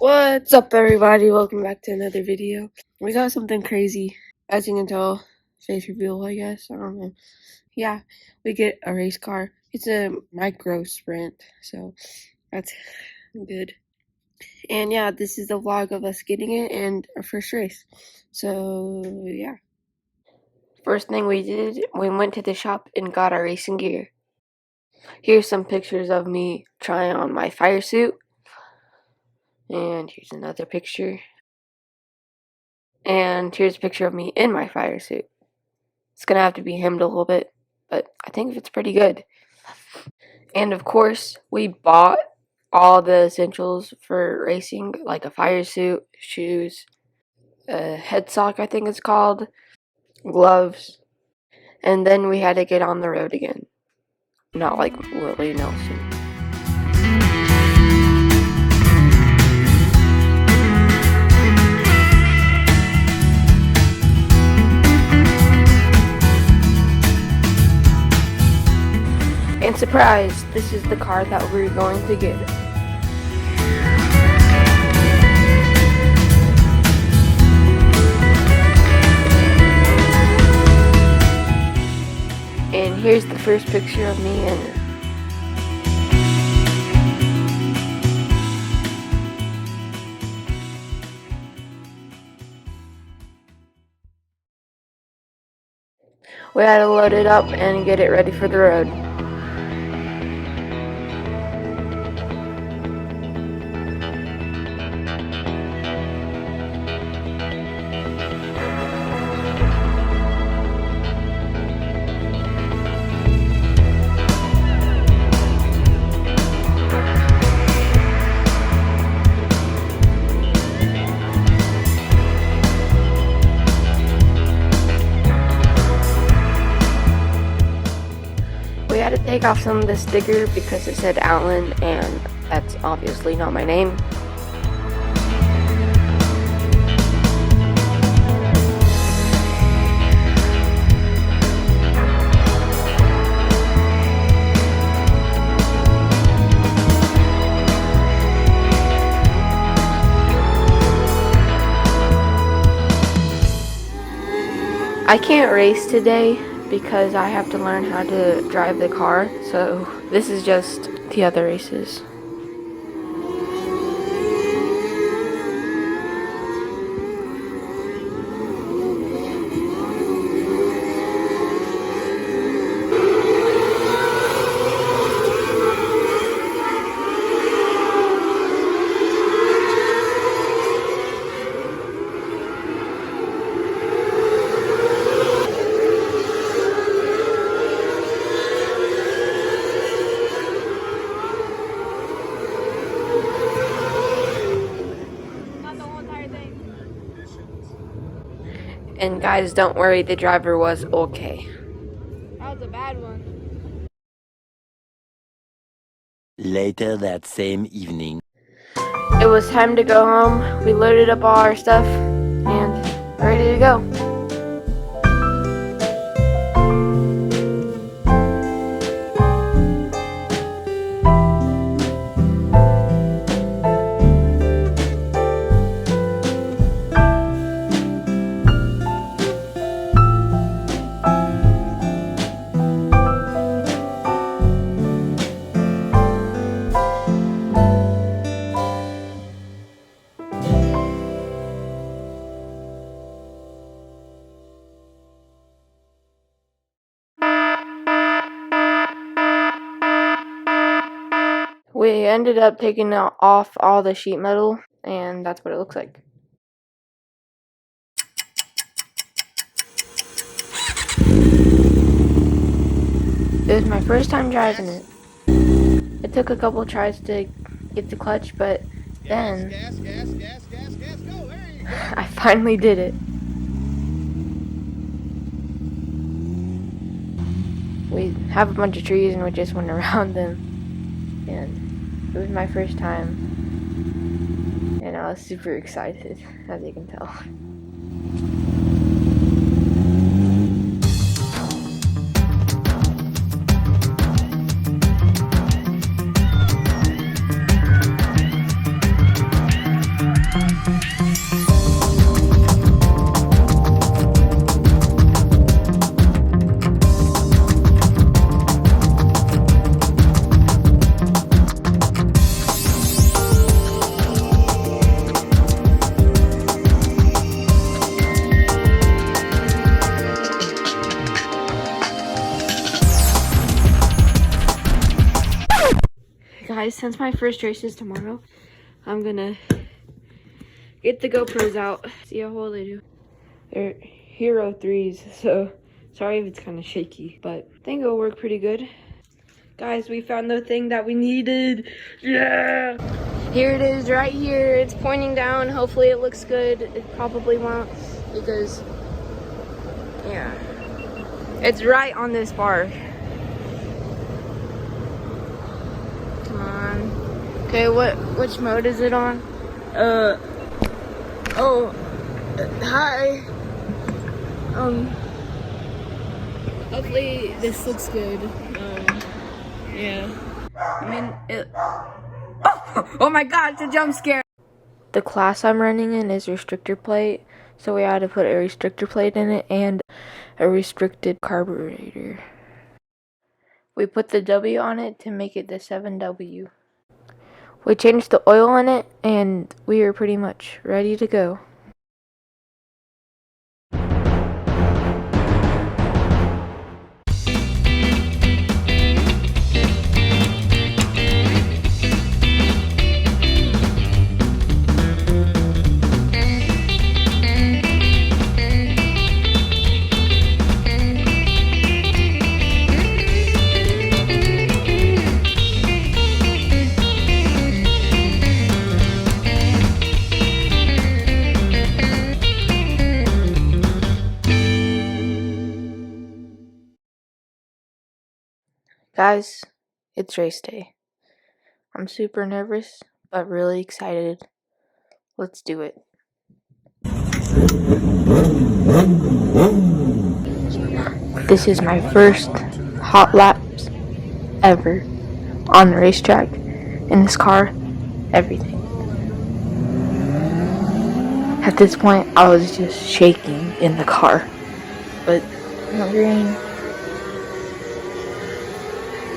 What's up, everybody? Welcome back to another video. We got something crazy. As you can tell, face reveal, I guess. I don't know. Yeah, we get a race car. It's a micro sprint, so that's good. And yeah, this is the vlog of us getting it and our first race. So yeah. First thing we did, we went to the shop and got our racing gear. Here's some pictures of me trying on my fire suit. And here's another picture. And here's a picture of me in my fire suit. It's gonna have to be hemmed a little bit, but I think it's pretty good. And of course, we bought all the essentials for racing, like a fire suit, shoes, a head sock I think it's called, gloves, and then we had to get on the road again. Not like Willie Nelson. And surprise, this is the car that we're going to get. And here's the first picture of me in it. We had to load it up and get it ready for the road. We had to take off some of the sticker because it said Alan, and that's obviously not my name. I can't race today because I have to learn how to drive the car, so this is just the other races. And guys, don't worry, the driver was okay. That was a bad one. Later that same evening. It was time to go home. We loaded up all our stuff and ready to go. We ended up taking off all the sheet metal, and that's what it looks like. It was my first time driving it. It took a couple tries to get the clutch, but then I finally did it. We have a bunch of trees and we just went around them, and it was my first time, and I was super excited, as you can tell. since my first race is tomorrow, I'm gonna get the GoPros out, see how well they do. They're Hero 3s, so sorry if it's kind of shaky, but I think it'll work pretty good. Guys, we found the thing that we needed. Yeah! Here it is right here. It's pointing down. Hopefully it looks good. It probably won't because, yeah. It's right on this bar. Come on. Okay, which mode is it on? Hi. Hopefully this looks good. Yeah. I mean, oh my god, it's a jump scare! The class I'm running in is restrictor plate, so we had to put a restrictor plate in it and a restricted carburetor. We put the W on it to make it the 7W. We changed the oil in it and we are pretty much ready to go. Guys, it's race day. I'm super nervous, but really excited. Let's do it. This is my first hot laps ever on the racetrack. In this car, everything. At this point, I was just shaking in the car. But I'm green.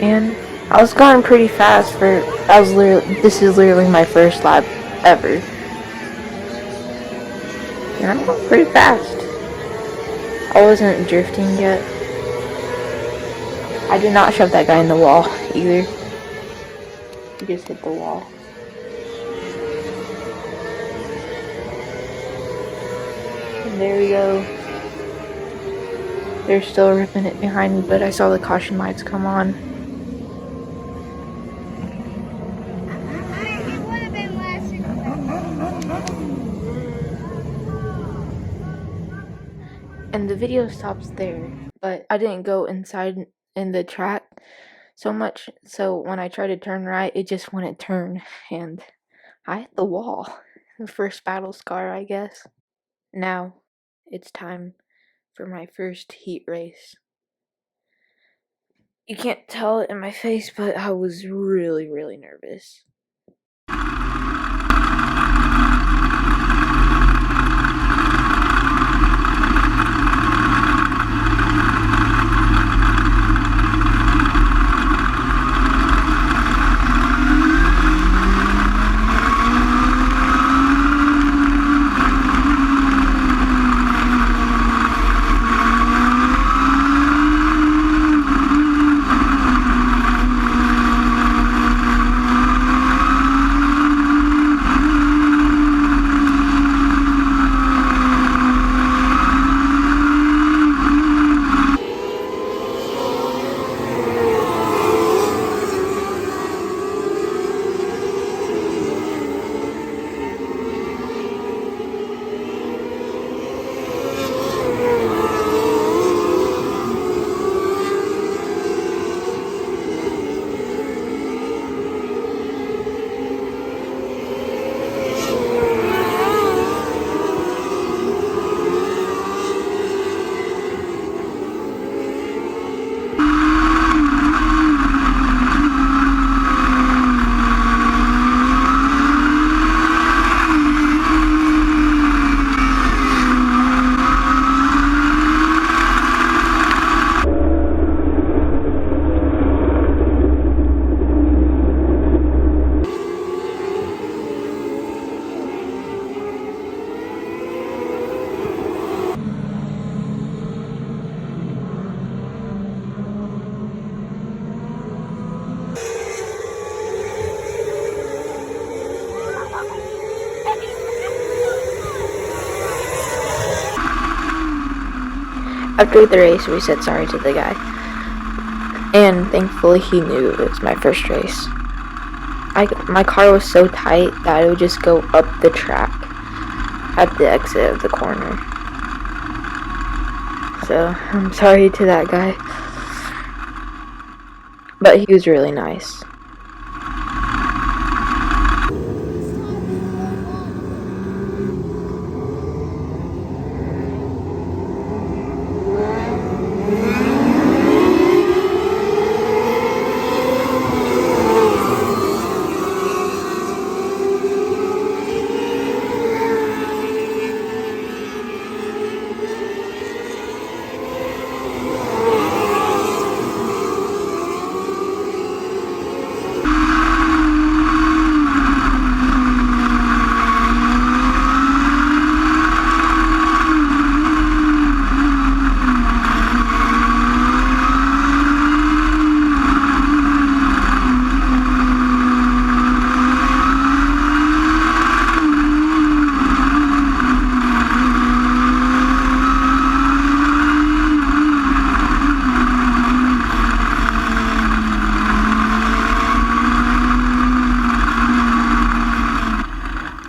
And I was going pretty fast this is literally my first lap ever. And I'm going pretty fast. I wasn't drifting yet. I did not shove that guy in the wall either. He just hit the wall. And there we go. They're still ripping it behind me, but I saw the caution lights come on. And the video stops there, but I didn't go inside in the track so much, so when I tried to turn right, it just wouldn't turn, and I hit the wall. The first battle scar, I guess. Now, it's time for my first heat race. You can't tell it in my face, but I was really, really nervous. After the race, we said sorry to the guy, and thankfully he knew it was my first race. My car was so tight that it would just go up the track at the exit of the corner. So I'm sorry to that guy, but he was really nice.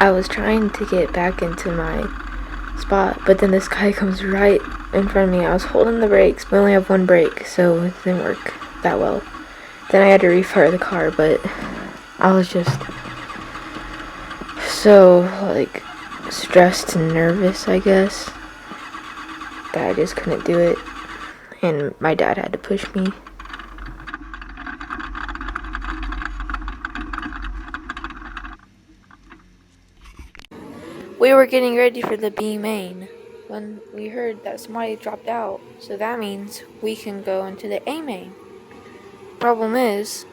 I was trying to get back into my spot, but then this guy comes right in front of me. I was holding the brakes, but I only have one brake, so it didn't work that well. Then I had to refire the car, but I was just so, like, stressed and nervous, I guess, that I just couldn't do it, and my dad had to push me. We were getting ready for the B main when we heard that somebody dropped out, so that means we can go into the A main. Problem is,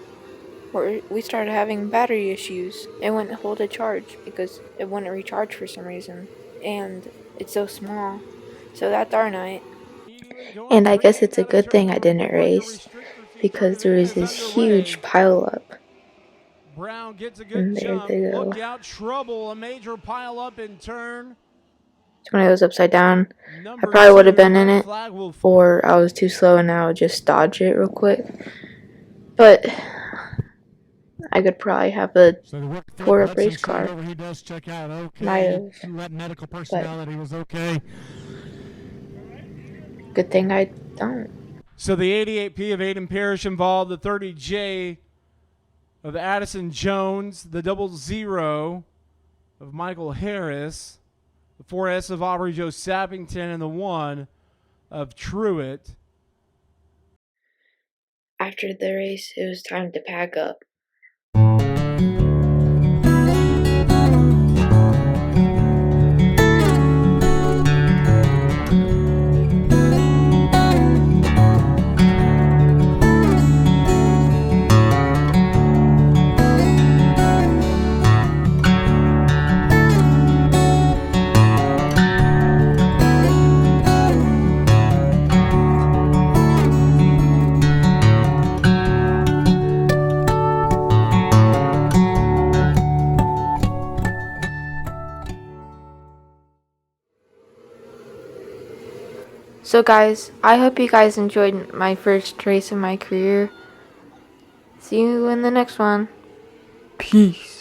we started having battery issues. It wouldn't hold a charge because it wouldn't recharge for some reason, and it's so small. So that darn night. And I guess it's a good thing I didn't race, because there was this huge pile up. Brown gets a And good there jump. they go. Look out, trouble, a major pile up in turn. When I was upside down, I probably would have been in it, or I was too slow and I would just dodge it real quick. But I could probably have a tore-up race car. He does check out. Okay. Might have. That medical personality was okay. Good thing I don't. So the 88P of Aiden Parrish involved, the 30J of Addison Jones, the 00 of Michael Harris, the 4S of Aubrey Joe Sappington, and the 1 of Truitt. After the race, it was time to pack up. So guys, I hope you guys enjoyed my first race in my career. See you in the next one. Peace.